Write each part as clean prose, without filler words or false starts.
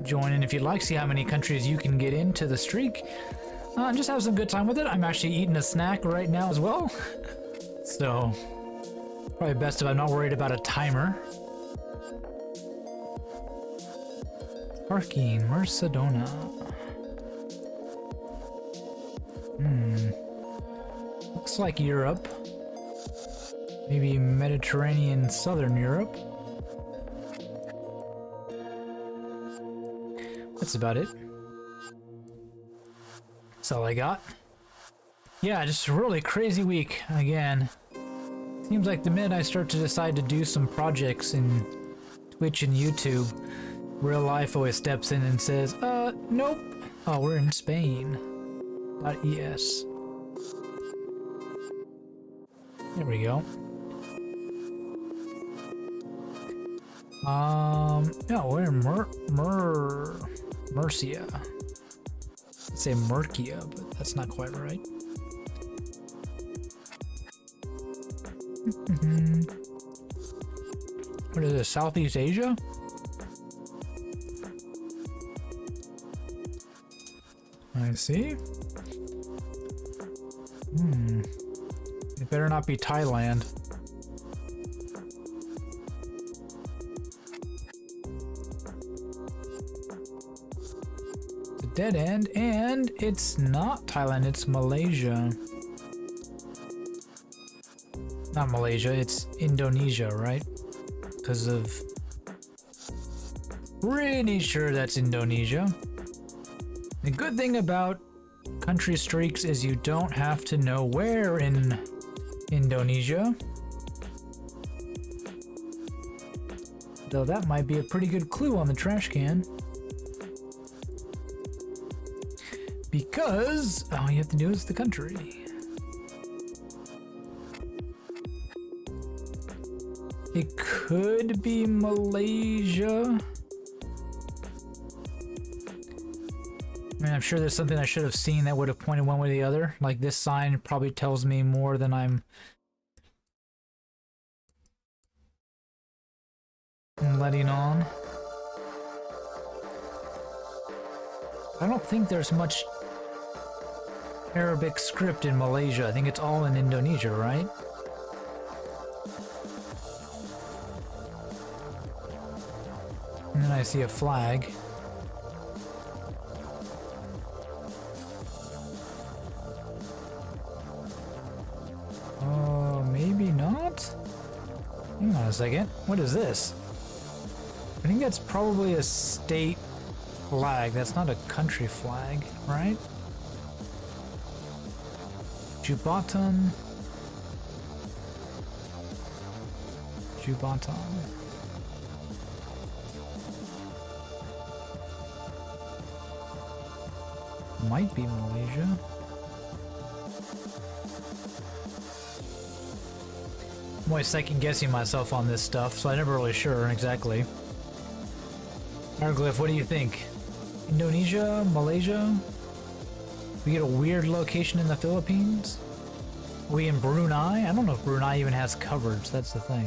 join in if you'd like. See how many countries you can get into the streak. And just have some good time with it. I'm actually eating a snack right now as well. So, probably best if I'm not worried about a timer. Parking, Mercedona. Looks like Europe. Maybe Mediterranean, Southern Europe. That's about it. That's all I got. Yeah, just a really crazy week again. Seems like the minute I start to decide to do some projects in Twitch and YouTube, real life always steps in and says, nope. Oh, we're in Spain. .es. There we go. No, we're in Murcia. I'd say Murcia, but that's not quite right. What is this, Southeast Asia? I see. It better not be Thailand. It's a dead end, and it's not Thailand, it's Malaysia. Not Malaysia, it's Indonesia, right? Because of... Pretty sure that's Indonesia. The good thing about country streaks is you don't have to know where in Indonesia. Though that might be a pretty good clue on the trash can. Because all you have to do is the country. It could be Malaysia. I mean, I'm sure there's something I should have seen that would have pointed one way or the other. Like this sign probably tells me more than I'm letting on. I don't think there's much Arabic script in Malaysia. I think it's all in Indonesia, right? And then I see a flag. Maybe not? Hang on a second. What is this? I think that's probably a state flag. That's not a country flag, right? Jubatan. Might be Malaysia. I'm always second guessing myself on this stuff, so I'm never really sure exactly. Arglyph, what do you think? Indonesia? Malaysia? We get a weird location in the Philippines? Are we in Brunei? I don't know if Brunei even has coverage, that's the thing.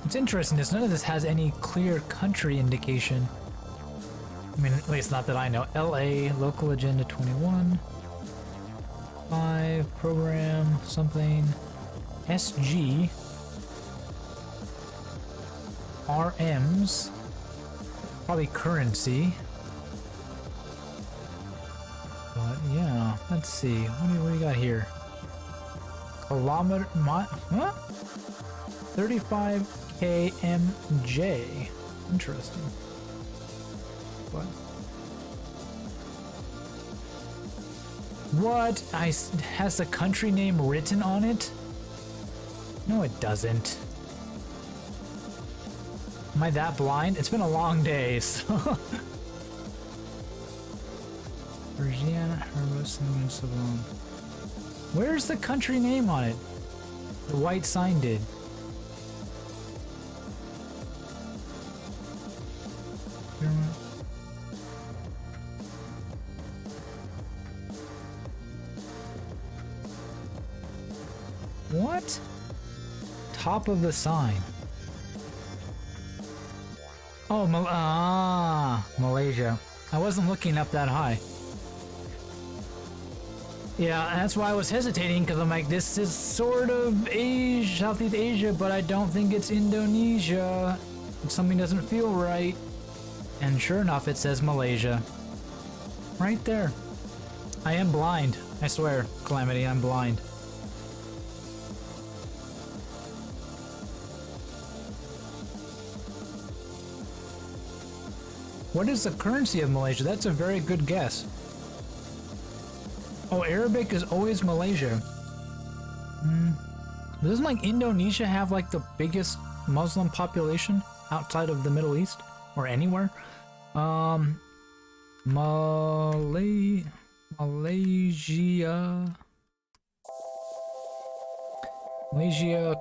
What's interesting is none of this has any clear country indication. I mean, at least not that I know. LA, local agenda 21. 5, program, something. SG. RMs. Probably currency. But yeah, let's see. What do we got here? Kilometer. What? 35 KMJ. Interesting. What? What? Has the country name written on it? No, it doesn't. Am I that blind? It's been a long day, so... Virginia, Herbos, and Savon. Where's the country name on it? The white sign did. What? Top of the sign. Oh, Malaysia. I wasn't looking up that high. Yeah, that's why I was hesitating, because I'm like, this is sort of Asia, Southeast Asia, but I don't think it's Indonesia. Something doesn't feel right. And sure enough, it says Malaysia. Right there. I am blind. I swear, Calamity, I'm blind. What is the currency of Malaysia? That's a very good guess. Oh, Arabic is always Malaysia. Doesn't like Indonesia have like the biggest Muslim population outside of the Middle East or anywhere? Malaysia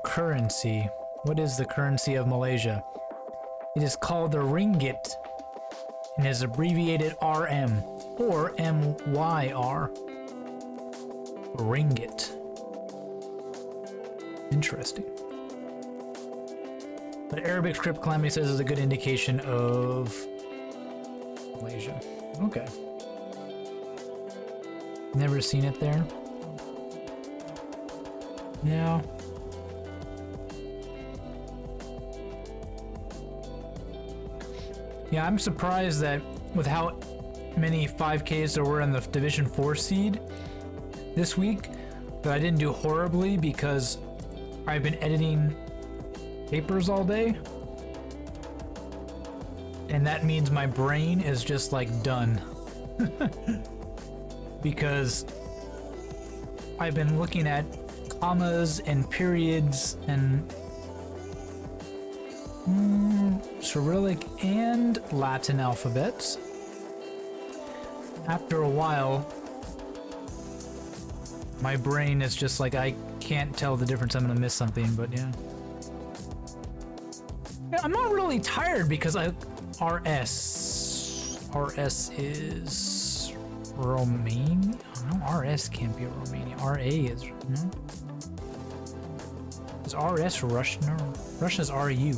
currency. What is the currency of Malaysia? It is called the ringgit and is abbreviated RM or MYR. Ringgit. Interesting. But Arabic script, Calamity says, is a good indication of Malaysia. Okay. Never seen it there. Yeah. Yeah, I'm surprised that with how many 5Ks there were in the Division 4 seed this week, that I didn't do horribly because I've been editing papers all day. And that means my brain is just like done. Because I've been looking at commas and periods and Cyrillic and Latin alphabets. After a while, my brain is just like, I can't tell the difference. I'm gonna miss something, but yeah. I'm not really tired because RS is Romania? No, RS can't be Romania. RA is, no? Is RS Russian? No, Russia's RU.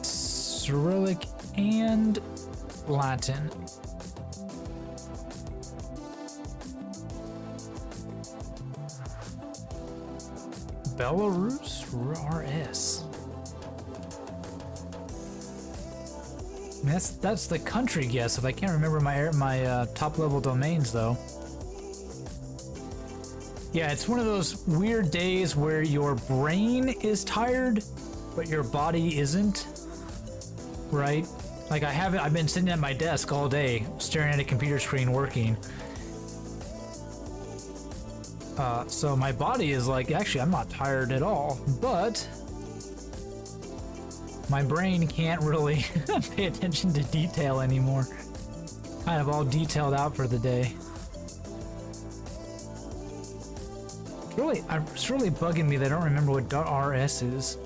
Cyrillic and Latin. Belarus RS. I mean, that's the country guess. If I can't remember my top level domains though. Yeah, it's one of those weird days where your brain is tired, but your body isn't. Right? Like I've been sitting at my desk all day, staring at a computer screen working. So my body is like, actually, I'm not tired at all, but my brain can't really pay attention to detail anymore. Kind of all detailed out for the day. It's really bugging me that I don't remember what .rs is.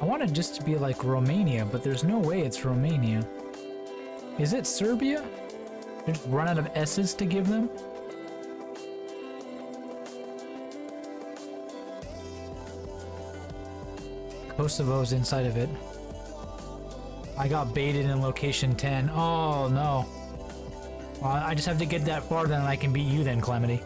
I want it just to be like Romania, but there's no way it's Romania. Is it Serbia? They just run out of S's to give them? Kosovo's inside of it. I got baited in location 10. Oh no. Well, I just have to get that far, then I can beat you then, Calamity.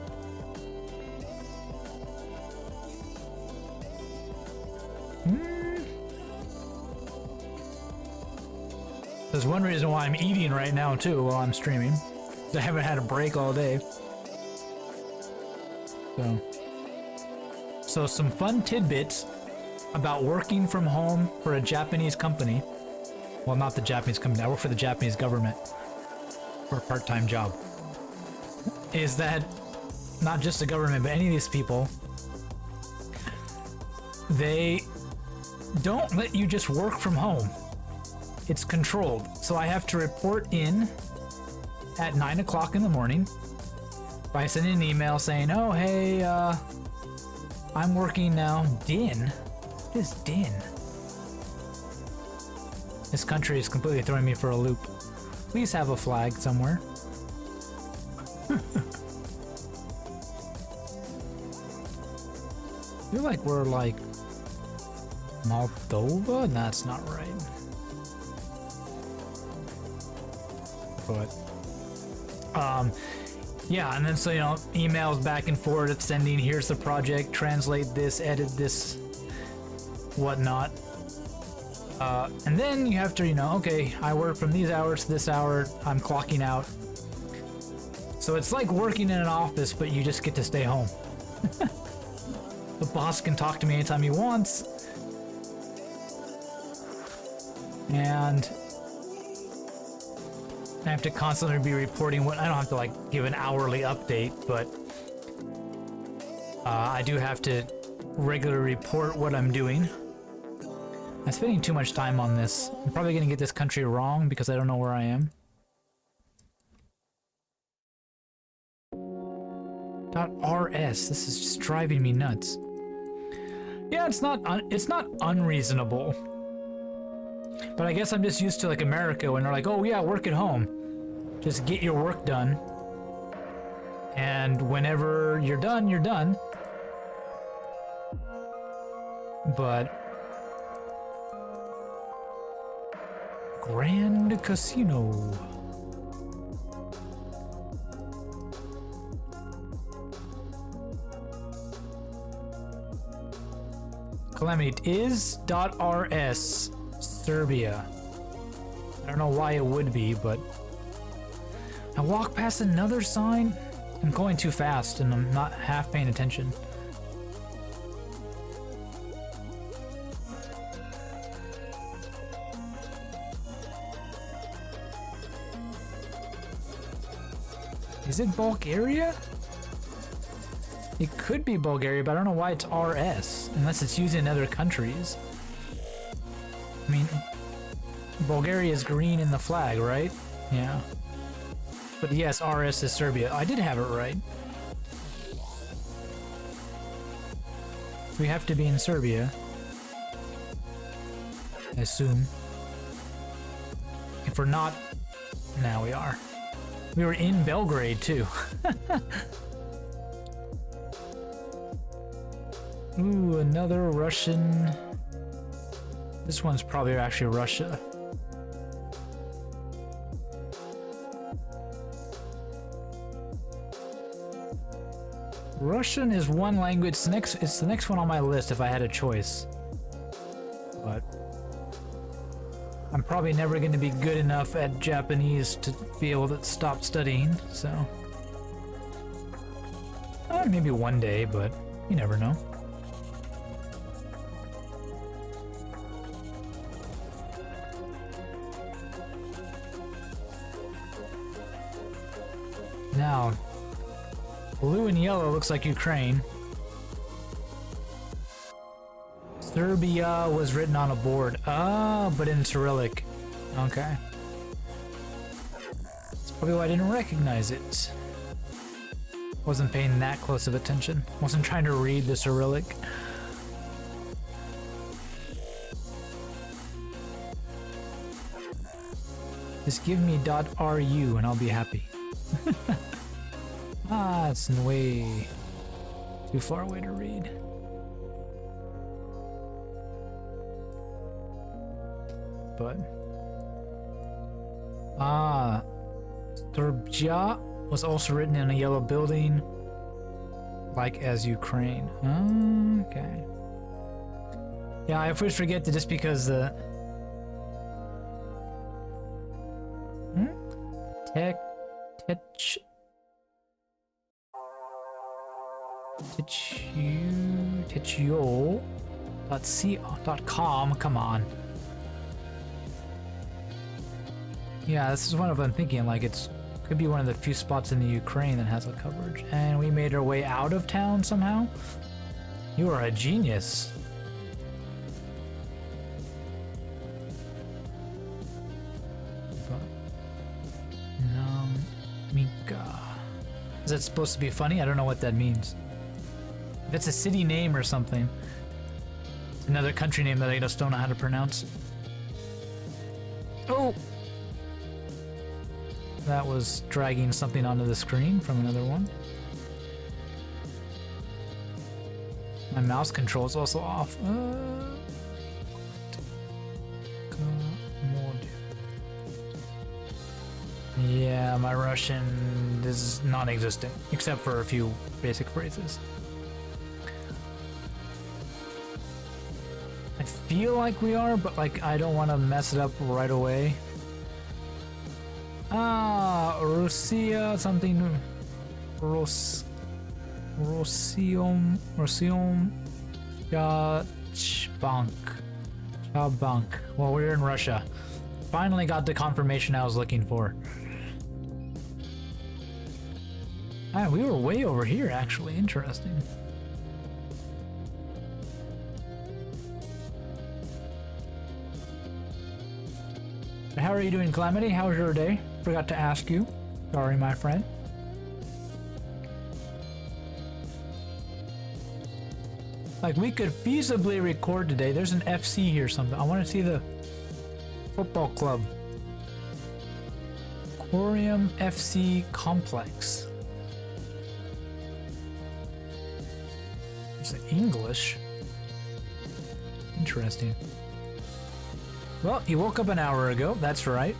There's one reason why I'm eating right now too while I'm streaming. I haven't had a break all day. So some fun tidbits about working from home for a Japanese company. Well, not the Japanese company. I work for the Japanese government for a part-time job. Is that not just the government, but any of these people, they don't let you just work from home. It's controlled. So I have to report in at 9 o'clock in the morning by sending an email saying, oh, hey, I'm working now. Din? What is din? This country is completely throwing me for a loop. Please have a flag somewhere. I feel like we're like Moldova? That's not right. But yeah, and then so you know, emails back and forth, sending here's the project, translate this, edit this, whatnot. And then you have to, you know, okay, I work from these hours to this hour, I'm clocking out. So it's like working in an office, but you just get to stay home. The boss can talk to me anytime he wants. And I have to constantly be reporting what I don't have to like give an hourly update, but I do have to regularly report what I'm doing. I'm spending too much time on this. I'm probably gonna get this country wrong because I don't know where I am. .rs. This is just driving me nuts. Yeah, it's not unreasonable. But I guess I'm just used to like America when they're like, oh yeah, work at home. Just get your work done. And whenever you're done, you're done. But Grand Casino. Calamity is .rs Serbia. I don't know why it would be, but I walk past another sign. I'm going too fast and I'm not half paying attention. Is it Bulgaria? It could be Bulgaria, but I don't know why it's RS, unless it's used in other countries. I mean, Bulgaria is green in the flag, right? Yeah. But yes, RS is Serbia. I did have it right. We have to be in Serbia. I assume. If we're not, now we are. We were in Belgrade, too. Ooh, another Russian. This one's probably actually Russia. Russian is one language. It's the next one on my list if I had a choice. But I'm probably never going to be good enough at Japanese to be able to stop studying, so maybe one day, but you never know. Now, blue and yellow looks like Ukraine. Serbia was written on a board. Ah, but in Cyrillic. Okay. That's probably why I didn't recognize it. Wasn't paying that close of attention. Wasn't trying to read the Cyrillic. Just give me .ru and I'll be happy. Ah, it's way too far away to read. But Serbia was also written in a yellow building, like as Ukraine. Okay. Yeah, I always forget that just because the Techio.com, come on. Yeah, this is one of them thinking, like it's could be one of the few spots in the Ukraine that has a coverage. And we made our way out of town somehow. You are a genius. Mika. Is that supposed to be funny? I don't know what that means. If it's a city name or something. It's another country name that I just don't know how to pronounce. Oh! That was dragging something onto the screen from another one. My mouse control is also off. Yeah, my Russian is non-existent, except for a few basic phrases. I feel like we are, but like I don't want to mess it up right away. Ah, Russia something. Rossium Bank. Well, we're in Russia. Finally got the confirmation I was looking for. Ah, we were way over here, actually. Interesting. How are you doing, Calamity? How's your day? Forgot to ask you. Sorry, my friend. Like, we could feasibly record today. There's an FC here something. I want to see the football club. Aquarium FC Complex. It's English. Interesting. Well, you woke up an hour ago. That's right.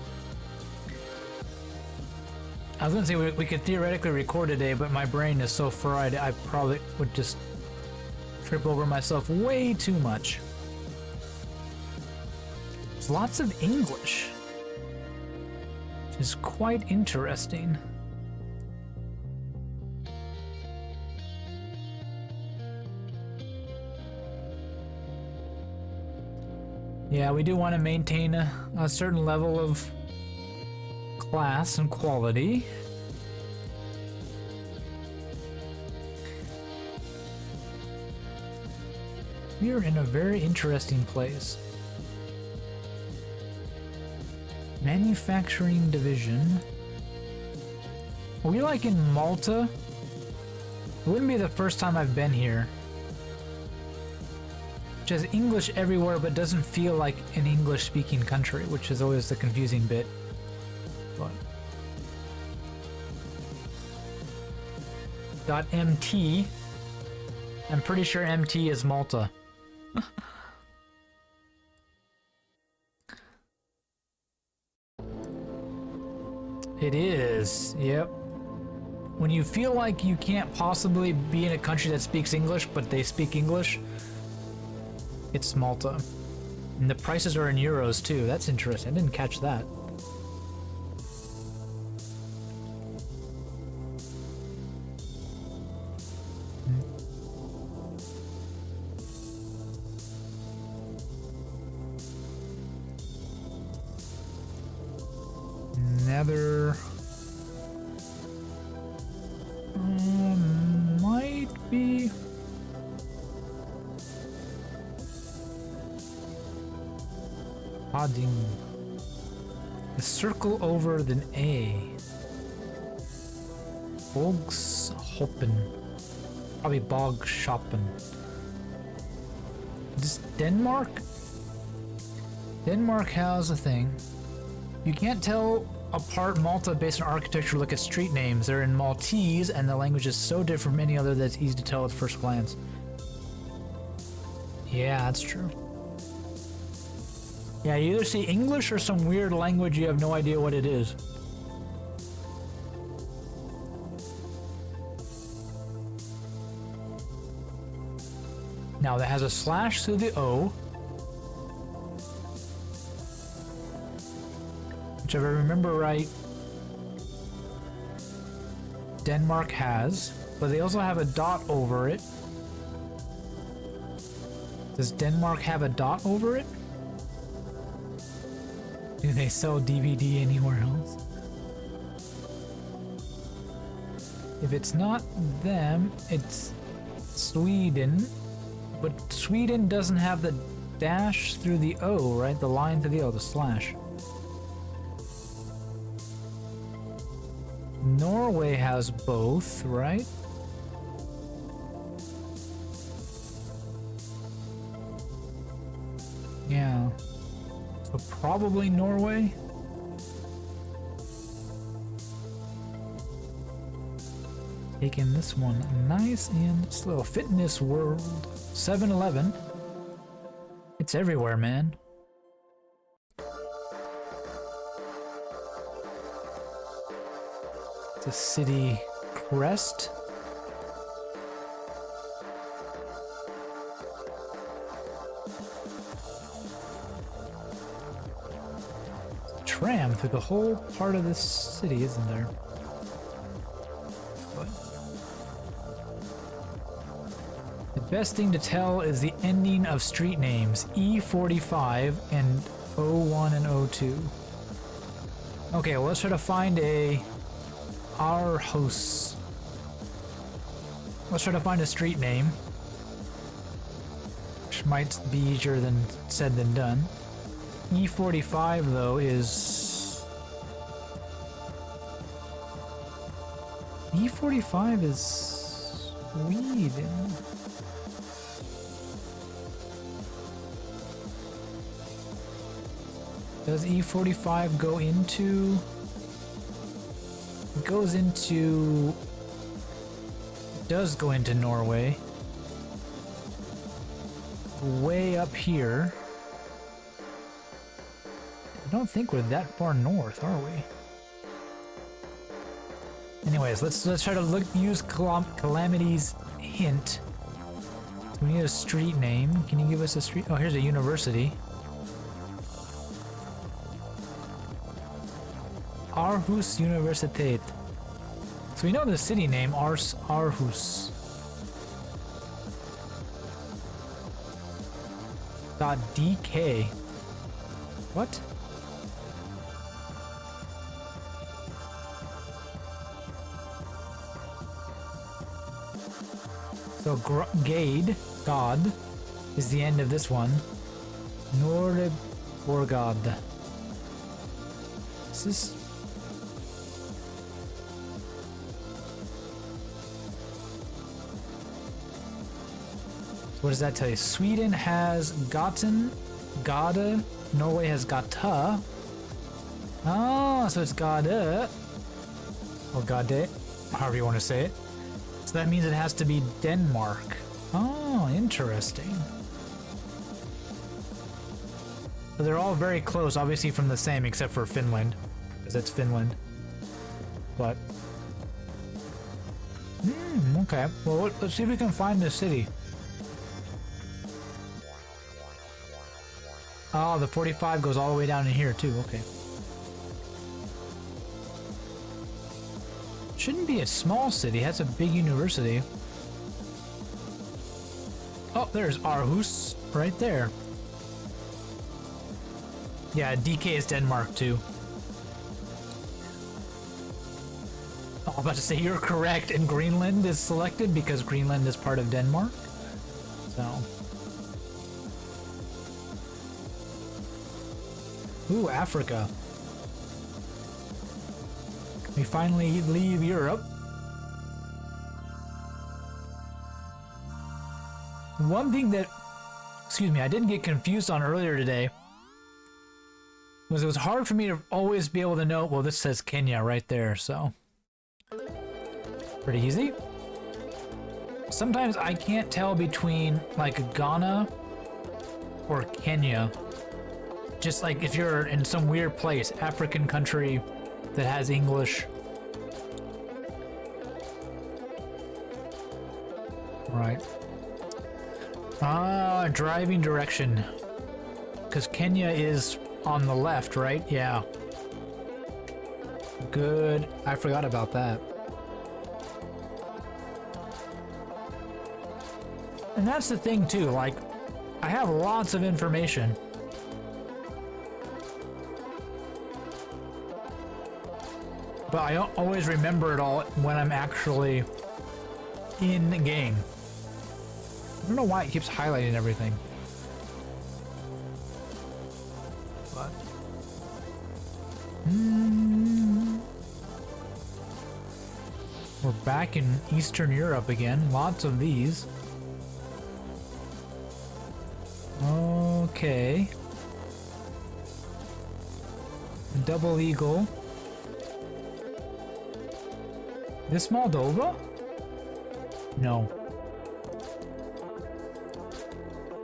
I was gonna say we could theoretically record today, but my brain is so fried, I probably would just trip over myself way too much. There's lots of English. Which is quite interesting. Yeah, we do want to maintain a certain level of class and quality. We are in a very interesting place. Manufacturing division. Are we like in Malta? It wouldn't be the first time I've been here. Which has English everywhere but doesn't feel like an English speaking country, which is always the confusing bit. But .mt. I'm pretty sure MT is Malta. It is, yep. When you feel like you can't possibly be in a country that speaks English, but they speak English, it's Malta. And the prices are in euros too. That's interesting. I didn't catch that. Nether might be Adding the circle over the A. Bogshoppen. Probably Bogshoppen. This Denmark? Denmark has a thing. You can't tell apart Malta based on architecture. Look at street names. They're in Maltese, and the language is so different from any other that's easy to tell at first glance. Yeah, that's true. Yeah, you either see English or some weird language you have no idea what it is. Now that has a slash through the O. Which if I remember right, Denmark has, but they also have a dot over it. Does Denmark have a dot over it? Do they sell DVD anywhere else? If it's not them, it's Sweden. But Sweden doesn't have the dash through the O, right? The line through the O, the slash. Norway has both, right? Yeah. So probably Norway. Taking this one nice and slow. Fitness World 7-Eleven. It's everywhere, man. It's a city crest. Tram through the whole part of this city, isn't there? But the best thing to tell is the ending of street names, E45 and 01 and 02. Okay, well, let's try to find a Aarhus. Let's try to find a street name, which might be easier than said than done. E45 though is E45 is Sweden. Does E45 go into? It goes into. It does go into Norway. Way up here. I don't think we're that far north, are we? Anyways, let's try to use Calamity's hint. So we need a street name. Can you give us a street? Oh, here's a university. Aarhus Universität. So we know the city name, Aarhus. .dk. What? So Gade, God, is the end of this one. Norreborgad. Is this? What does that tell you? Sweden has gotten, Gade. Norway has Gata. Oh, so it's Gade. Or Gade, however you want to say it. So that means it has to be Denmark. Oh, interesting. So they're all very close, obviously from the same, except for Finland, because it's Finland. But okay. Well, let's see if we can find this city. Oh, the 45 goes all the way down in here too. Okay. Shouldn't be a small city. It has a big university. Oh, there's Aarhus right there. Yeah, DK is Denmark too. Oh, I'm about to say you're correct, and Greenland is selected because Greenland is part of Denmark. So. Ooh, Africa. We finally leave Europe. One thing that, excuse me, I didn't get confused on earlier today was it was hard for me to always be able to know, well, this says Kenya right there, so. Pretty easy. Sometimes I can't tell between like Ghana or Kenya. Just like if you're in some weird place, African country that has English. Right. Ah, driving direction. Because Kenya is on the left, right? Yeah. Good. I forgot about that. And that's the thing too, like, I have lots of information. But I don't always remember it all when I'm actually in the game. I don't know why it keeps highlighting everything. But we're back in Eastern Europe again. Lots of these. Okay. Double eagle. This Moldova? No.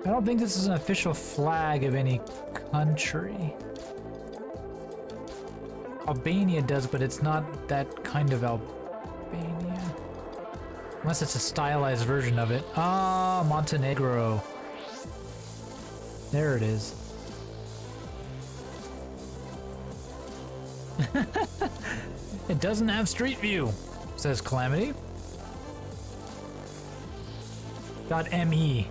I don't think this is an official flag of any country. Albania does, but it's not that kind of Albania. Unless it's a stylized version of it. Ah, Montenegro. There it is. It doesn't have Street View, says Calamity. .me.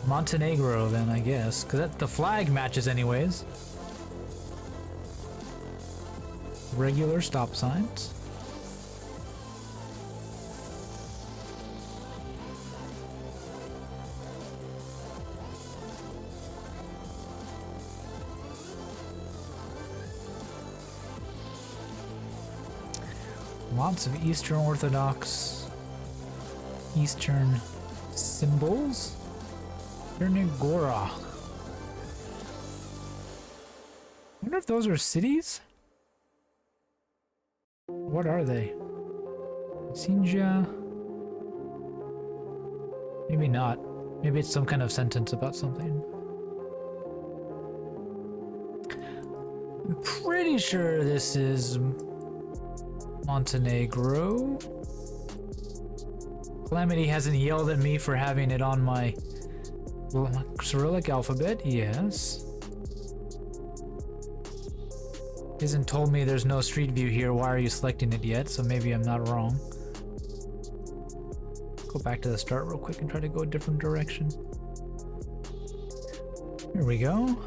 Montenegro then, I guess, because the flag matches anyways. Regular stop signs. Lots of Eastern Orthodox Eastern symbols. Chernigora. I wonder if those are cities? What are they? Sinja? Maybe not. Maybe it's some kind of sentence about something. I'm pretty sure this is Montenegro. Calamity hasn't yelled at me for having it on my Cyrillic alphabet. Yes. He hasn't told me there's no street view here. Why are you selecting it yet? So maybe I'm not wrong. Go back to the start real quick and try to go a different direction. Here we go.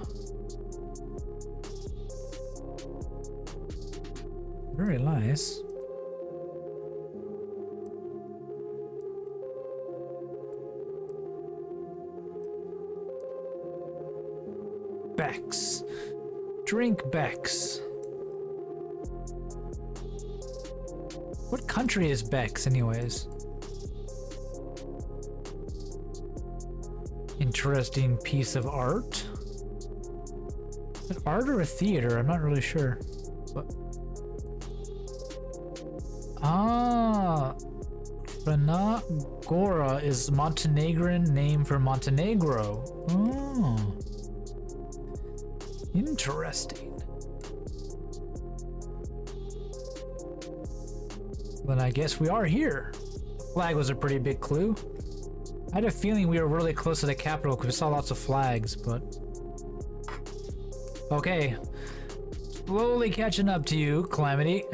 Very nice. Beck's. Drink Beck's. What country is Beck's, anyways? Interesting piece of art. Is it art or a theater? I'm not really sure. But Crna is Montenegrin name for Montenegro. Oh. Interesting. Then I guess we are here. Flag was a pretty big clue. I had a feeling we were really close to the capital because we saw lots of flags, but... Okay. Slowly catching up to you, Calamity.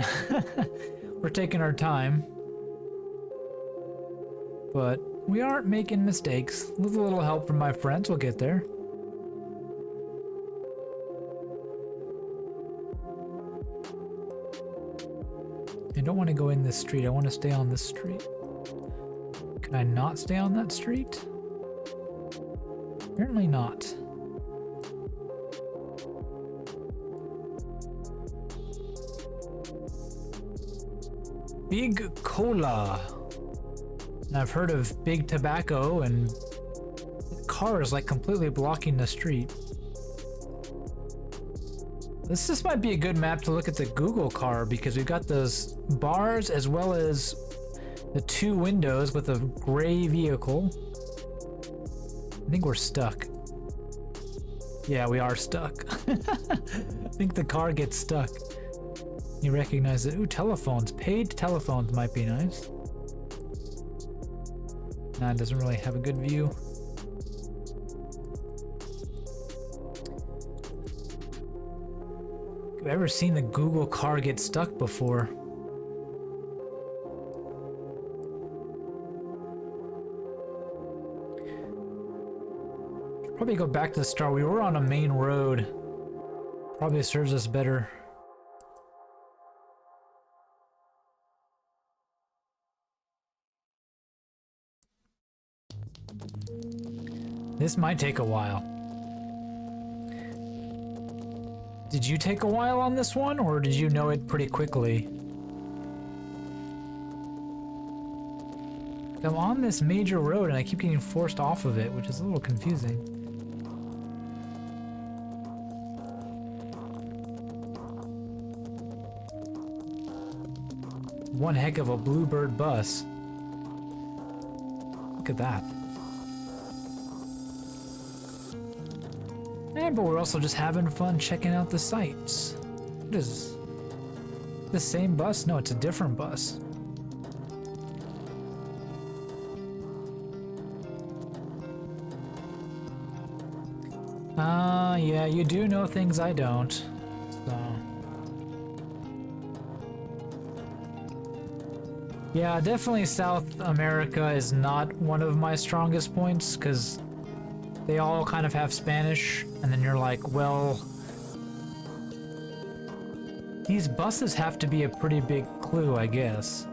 We're taking our time. But we aren't making mistakes. With a little help from my friends, we'll get there. I don't want to go in this street. I want to stay on this street. Can I not stay on that street? Apparently not. Big Cola. I've heard of Big Tobacco, and cars like completely blocking the street. This might be a good map to look at the Google car because we've got those bars as well as the two windows with a gray vehicle. I think we're stuck. Yeah, we are stuck. I think the car gets stuck. You recognize it. Ooh, telephones. Paid telephones might be nice. Nah, it doesn't really have a good view. Have you ever seen the Google car get stuck before? Probably go back to the start. We were on a main road. Probably serves us better. This might take a while. Did you take a while on this one, or did you know it pretty quickly? I'm on this major road and I keep getting forced off of it, which is a little confusing. one heck of a bluebird bus. Look at that. Yeah, but we're also just having fun checking out the sights. What is the same bus? No, it's a different bus. Yeah, you do know things I don't. So. Yeah, definitely South America is not one of my strongest points, because they all kind of have Spanish, and then you're like, well, these buses have to be a pretty big clue, I guess.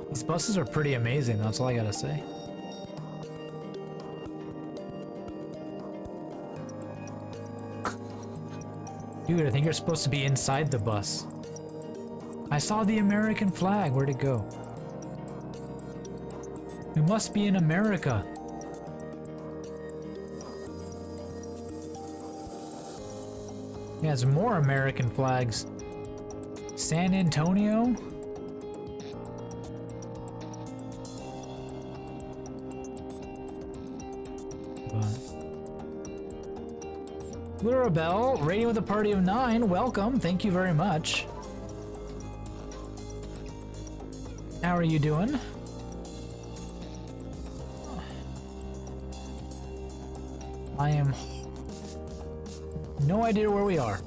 These buses are pretty amazing, that's all I gotta say. Dude, I think you're supposed to be inside the bus. I saw the American flag. Where'd it go? We must be in America. Yeah, there's more American flags. San Antonio? Lurabelle, radio with a party of 9, welcome, thank you very much. How are you doing? I am... no idea where we are.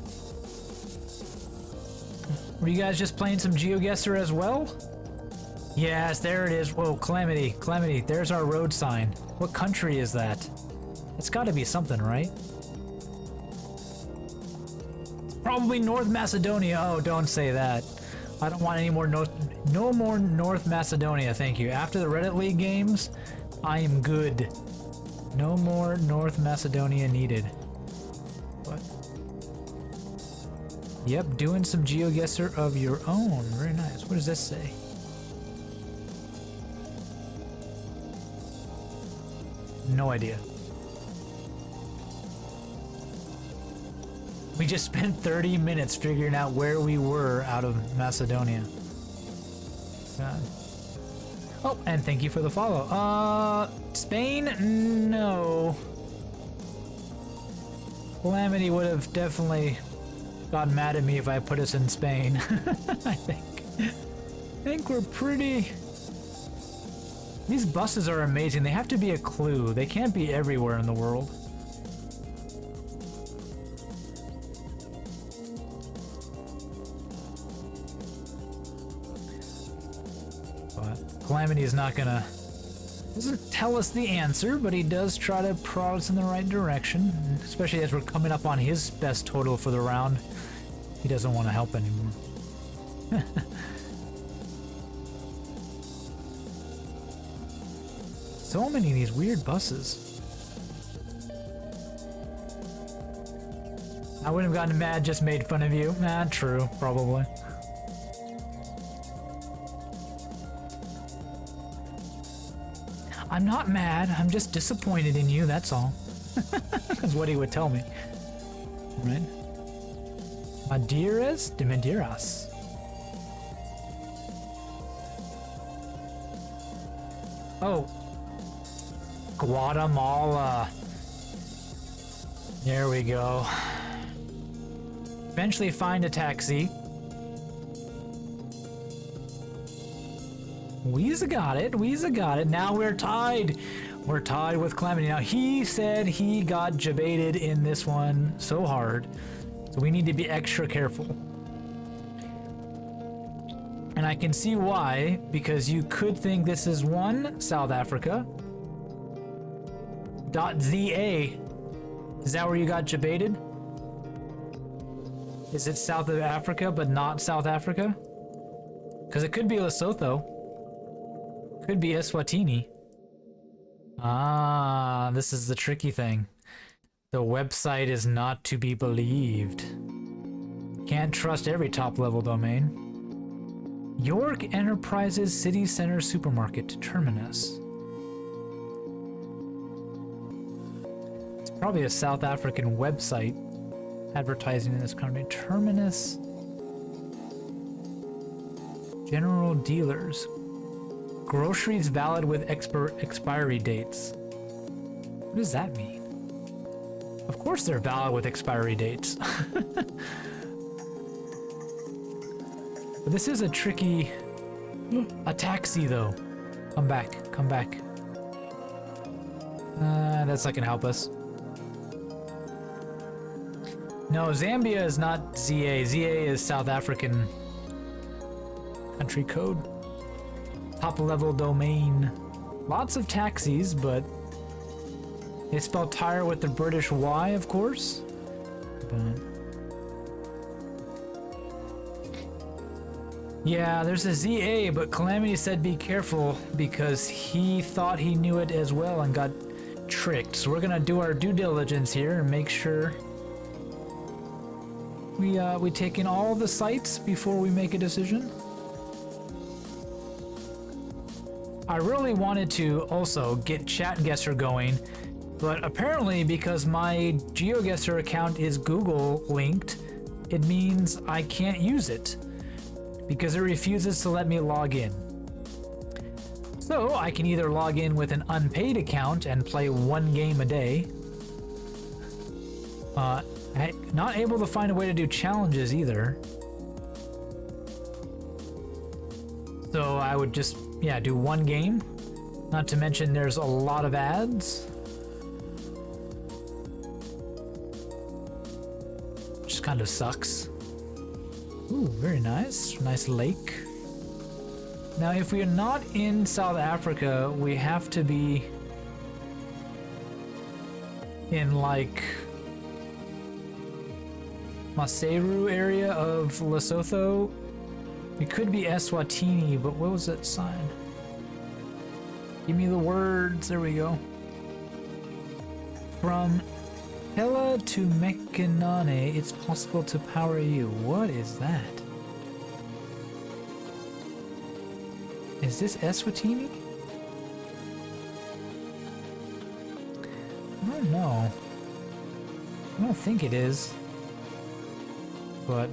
Were you guys just playing some Geoguessr as well? Yes, there it is. Whoa, Calamity, Calamity, there's our road sign. What country is that? It's gotta be something, right? Probably North Macedonia. Oh, don't say that. I don't want any more no more North Macedonia, thank you. After the Reddit League games, I am good. No more North Macedonia needed. What? Yep, doing some Geoguessr of your own. Very nice. What does this say? No idea. We just spent 30 minutes figuring out where we were out of Macedonia. God. Oh, and thank you for the follow. Spain? No. Calamity would have definitely gotten mad at me if I put us in Spain. I think we're pretty... These buses are amazing. They have to be a clue. They can't be everywhere in the world. Calamity is not gonna... doesn't tell us the answer, but he does try to prod us in the right direction, especially as we're coming up on his best total for the round. He doesn't want to help anymore. So many of these weird buses. I wouldn't have gotten mad, just made fun of you. Nah, true, probably. I'm not mad, I'm just disappointed in you, that's all. That's what he would tell me. Right? Madeiras de Madeiras. Oh. Guatemala. There we go. Eventually find a taxi. Weeza got it. Weeza got it. Now we're tied. We're tied with Calamity. Now he said he got jebaited in this one so hard. So we need to be extra careful. And I can see why, because you could think this is one South Africa. .za. Is that where you got jebaited? Is it South of Africa, but not South Africa? Because it could be Lesotho. Could be Eswatini. Ah, this is the tricky thing. The website is not to be believed. Can't trust every top-level domain. York Enterprises City Center Supermarket, Terminus. It's probably a South African website. advertising in this country. Terminus. General dealers. Groceries valid with expiry dates. What does that mean? Of course they're valid with expiry dates. But this is a tricky... A taxi, though. Come back, come back. That's not gonna help us. No, Zambia is not ZA. ZA is South African country code. Top level domain. Lots of taxis, but they spell tire with the British Y, of course. But yeah, there's a ZA, but Calamity said be careful because he thought he knew it as well and got tricked. So we're gonna do our due diligence here and make sure we take in all the sites before we make a decision. I really wanted to also get Geoguessr going, but apparently because my Geoguessr account is Google linked, it means I can't use it because it refuses to let me log in. So I can either log in with an unpaid account and play one game a day. Not able to find a way to do challenges either. So I would just, yeah, do one game. Not to mention there's a lot of ads. Which kind of sucks. Ooh, very nice. Nice lake. Now, if we are not in South Africa, we have to be in, like, Maseru area of Lesotho. We could be Eswatini, but what was that sign? Give me the words. There we go. From Hela to Mekanane, it's possible to power you. What is that? Is this Eswatini? I don't know. I don't think it is. But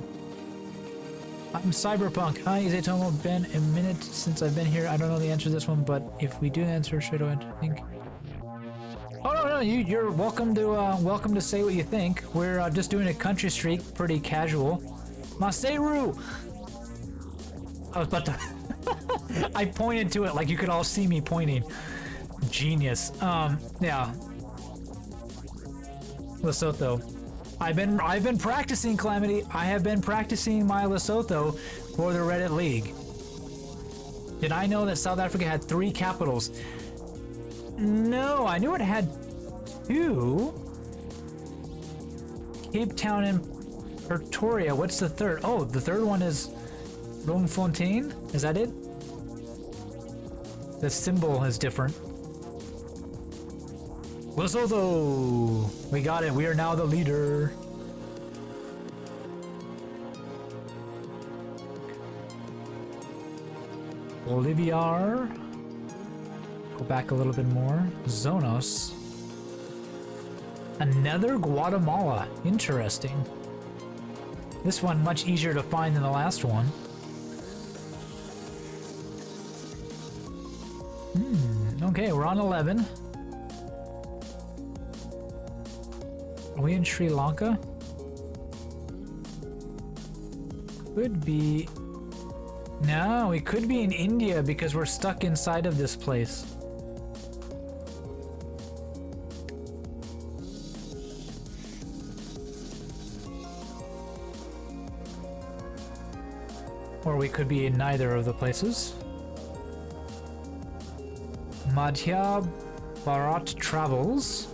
I'm Cyberpunk. Hi, Zaytomo. Been a minute since I've been here. I don't know the answer to this one, but if we do answer straight away, I think. Oh no, you're welcome to say what you think. We're just doing a country streak, pretty casual. Maseru. I was about to. I pointed to it like you could all see me pointing. Genius. Yeah. Lesotho. I've been practicing, Calamity. I have been practicing my Lesotho for the Reddit League. Did I know that South Africa had 3 capitals? No, I knew it had 2. Cape Town and Pretoria. What's the third? Oh, the third one is Bloemfontein. Is that it? The symbol is different. Lesotho! We got it. We are now the leader. Bolivar. Go back a little bit more. Zonos. Another Guatemala. Interesting. This one much easier to find than the last one. Okay, we're on 11. Are we in Sri Lanka? Could be... No, we could be in India because we're stuck inside of this place. Or we could be in neither of the places. Madhya Bharat Travels.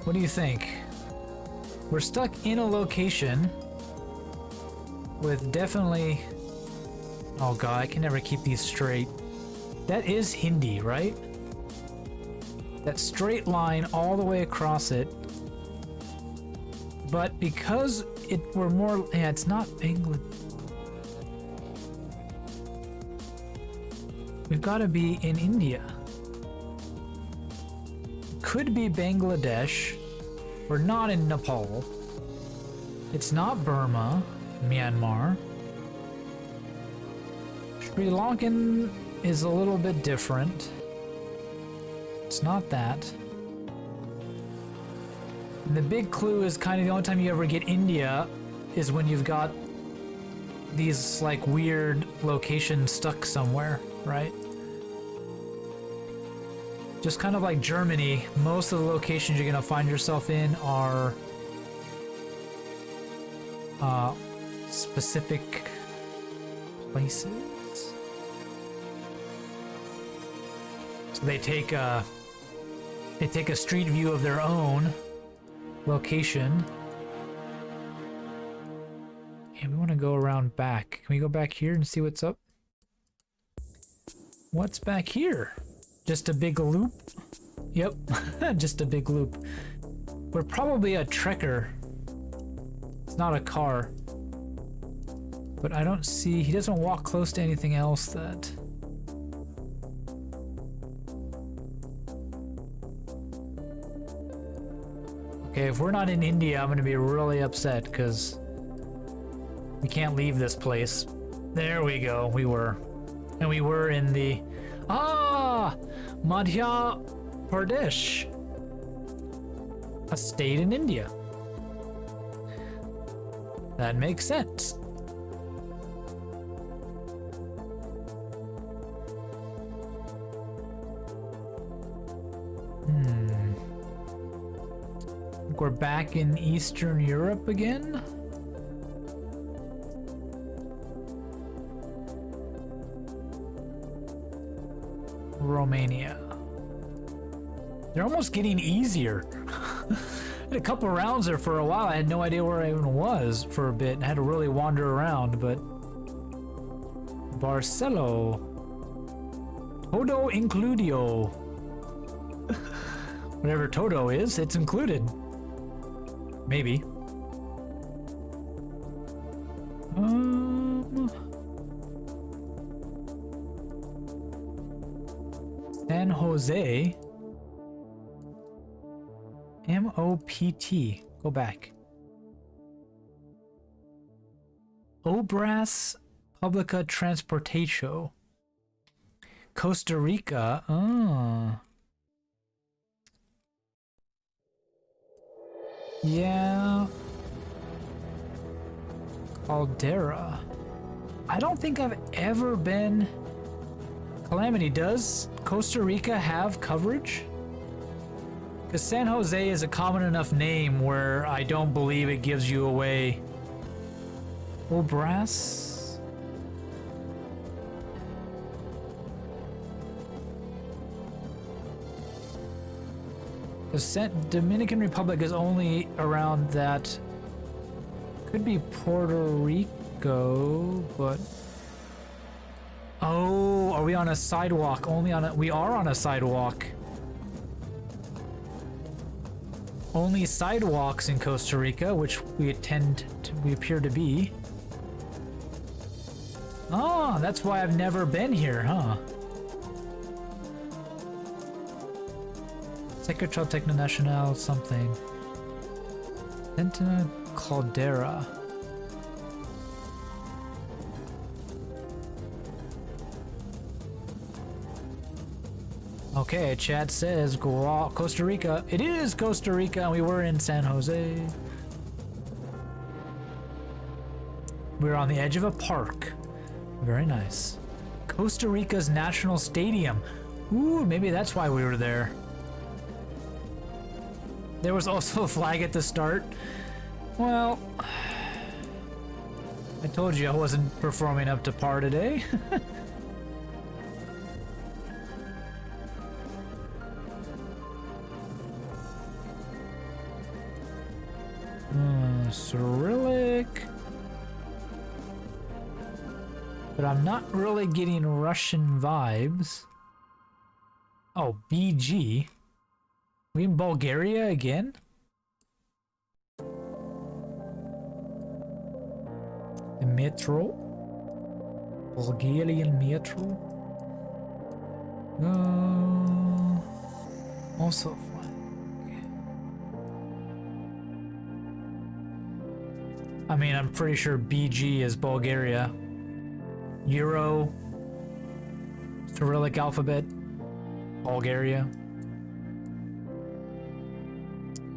What do you think? We're stuck in a location with definitely... Oh god, I can never keep these straight. That is Hindi, right? That straight line all the way across it. But because we're more... Yeah, it's not Bangladesh. We've got to be in India. Could be Bangladesh. We're not in Nepal. It's not Burma, Myanmar. Sri Lankan is a little bit different. It's not that. And the big clue is kind of the only time you ever get India is when you've got these like weird locations stuck somewhere, right? Just kind of like Germany, most of the locations you're gonna find yourself in are specific places. So they take a street view of their own location. And we want to go around back. Can we go back here and see what's up? What's back here? Just a big loop? Yep, just a big loop. We're probably a trekker. It's not a car. But I don't see... He doesn't walk close to anything else that... Okay, if we're not in India, I'm gonna be really upset, because we can't leave this place. There we go, we were. And we were in the... Ah! Madhya Pradesh. A state in India. That makes sense. We're back in Eastern Europe again. Romania. They're almost getting easier. Had a couple rounds there for a while. I had no idea where I even was for a bit and had to really wander around, but Barcelo. Todo includio. Whatever todo is, it's included. Maybe. San Jose. MOPT. Go back. Obras Publica Transportatio. Costa Rica. Oh. Yeah. Caldera. I don't think I've ever been... Calamity, does Costa Rica have coverage? Because San Jose is a common enough name where I don't believe it gives you away. Obras? The Dominican Republic is only around that. Could be Puerto Rico, but... Oh, are we on a sidewalk? Only on a... We are on a sidewalk. Only sidewalks in Costa Rica, which we appear to be. Oh, that's why I've never been here, huh? Secretarial Technonational something. Santa Caldera. Okay, chat says Costa Rica. It is Costa Rica, and we were in San Jose. We're on the edge of a park. Very nice. Costa Rica's National Stadium. Ooh, maybe that's why we were there. There was also a flag at the start. Well, I told you I wasn't performing up to par today. Cyrillic. But I'm not really getting Russian vibes. Oh, BG. We in Bulgaria again? The metro? Bulgarian metro? Also fun. I mean, I'm pretty sure BG is Bulgaria. Euro, Cyrillic alphabet, Bulgaria.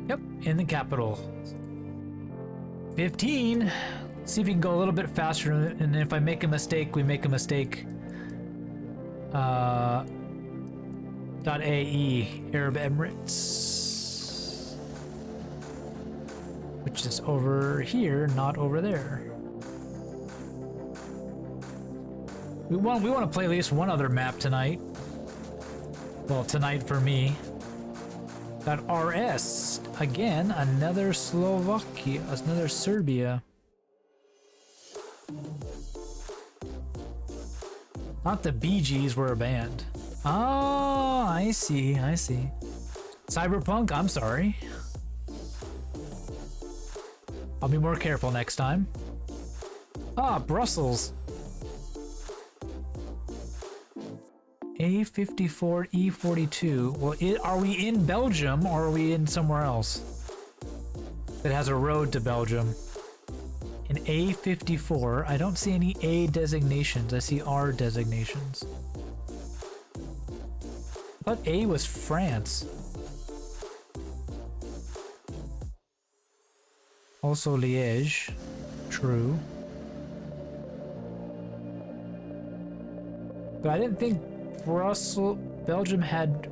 Yep, in the capital. 15. See if we can go a little bit faster, and if I make a mistake, we make a mistake. .ae, Arab Emirates. Which is over here, not over there. We want to play at least one other map tonight. Well, tonight for me. Got RS. Again, another Slovakia, another Serbia. Not the Bee Gees were a band. Oh, I see, I see. Cyberpunk, I'm sorry. I'll be more careful next time. Ah, Brussels. A54, E42. Well, are we in Belgium or are we in somewhere else that has a road to Belgium? In A54, I don't see any A designations. I see R designations. I thought A was France. Also Liège. True. But I didn't think Belgium had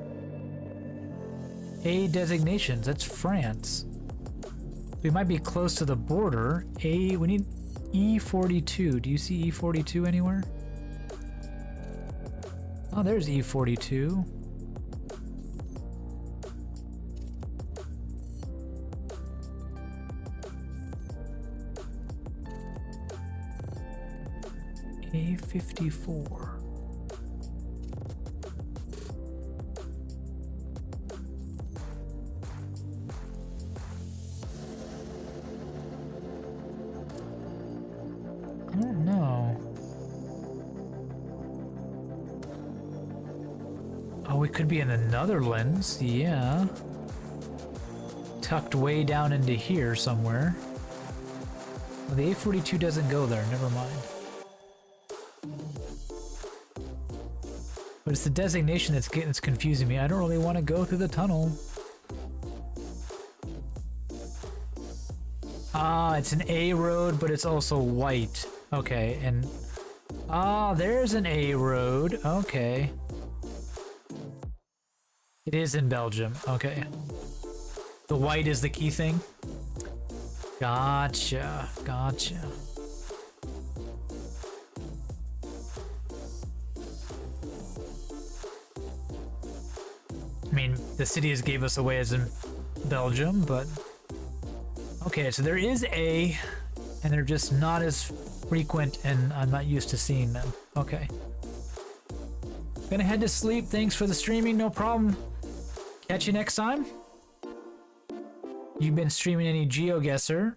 A designations. That's France. We might be close to the border. We need E42. Do you see E42 anywhere? Oh, there's E42. A54. I don't know. Oh, we could be in the Netherlands, yeah. Tucked way down into here somewhere. Well, the A42 doesn't go there, never mind. But it's the designation that's confusing me. I don't really want to go through the tunnel. Ah, it's an A road, but it's also white. Okay, and... Ah, there's an A road. Okay. It is in Belgium. Okay. The white is the key thing? Gotcha. Gotcha. I mean, the cities gave us away as in Belgium, but... Okay, so there is A, and they're just not as frequent, and I'm not used to seeing them. Okay. Gonna head to sleep. Thanks for the streaming, no problem. Catch you next time. You've been streaming any Geoguessr.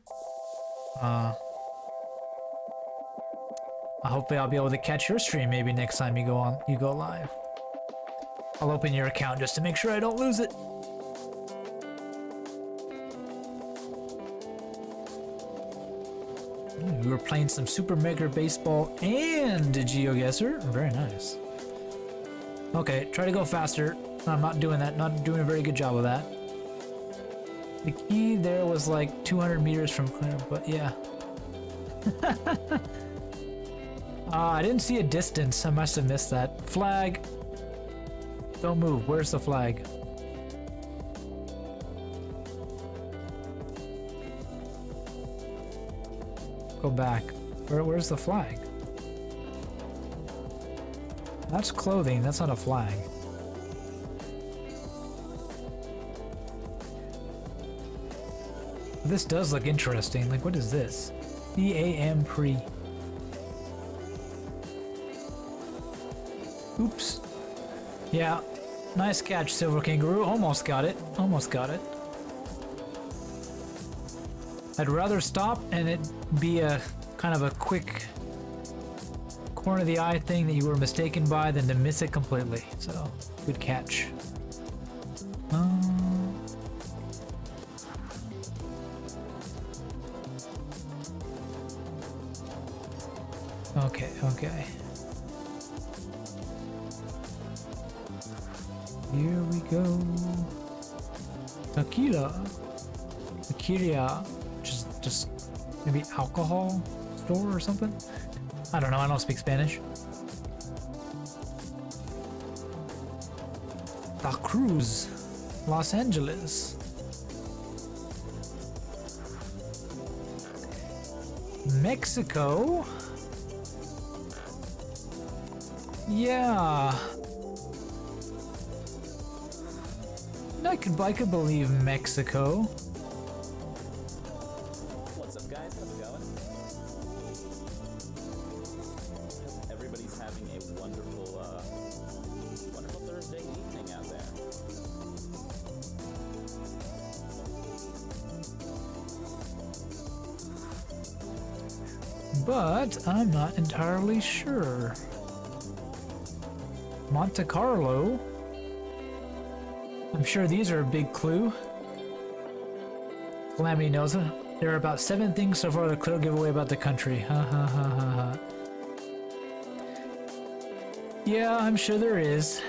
Hopefully I'll be able to catch your stream maybe next time you go live. I'll open your account just to make sure I don't lose it. We were playing some Super Mega Baseball and Geoguessr. Very nice. Okay, try to go faster. I'm not doing that. Not doing a very good job of that. The key there was like 200 meters from clear, but yeah. I didn't see a distance. I must have missed that. Flag. Don't move. Where's the flag? Go back. Where's the flag? That's clothing. That's not a flag. This does look interesting. Like, what is this? EAM pre. Oops. Yeah. Nice catch, Silver Kangaroo. Almost got it. Almost got it. I'd rather stop and it be a kind of a quick corner of the eye thing that you were mistaken by than to miss it completely. So, good catch. Okay, okay. Here we go. Tequila. Tequila. Which is just maybe alcohol store or something? I don't know, I don't speak Spanish. La Cruz. Los Angeles. Mexico? Yeah. I could believe Mexico. What's up, guys? How's it going? Everybody's having a wonderful, wonderful Thursday evening out there. But I'm not entirely sure. Monte Carlo? I'm sure these are a big clue. Calamity knows it. There are about 7 things so far that could give away about the country. Ha ha ha ha ha. Yeah, I'm sure there is.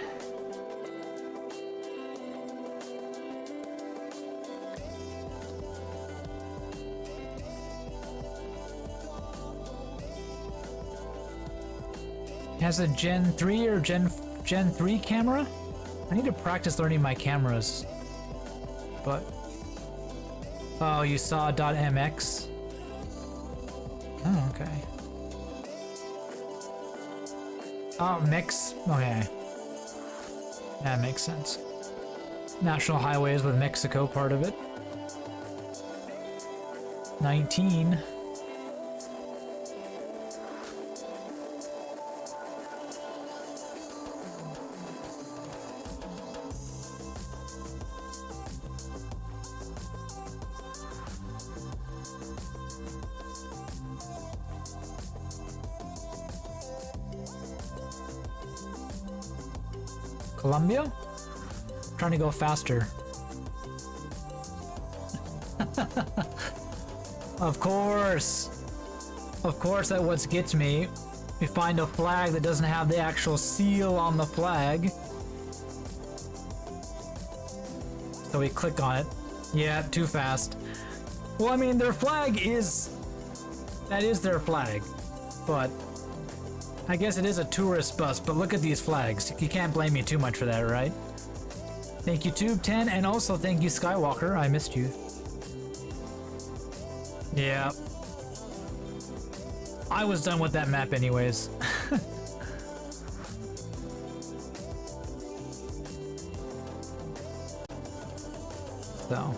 Has a Gen 3 or Gen 3 camera? I need to practice learning my cameras. But... Oh, you saw .mx? Oh, okay. Oh, mix? Okay. That makes sense. National highways with Mexico part of it. 19. Colombia? Trying to go faster. Of course! Of course, that what gets me. We find a flag that doesn't have the actual seal on the flag. So we click on it. Yeah, too fast. Well, I mean, their flag is... That is their flag. But... I guess it is a tourist bus, but look at these flags. You can't blame me too much for that, right? Thank you, Tube10, and also thank you, Skywalker. I missed you. Yeah. I was done with that map anyways. So...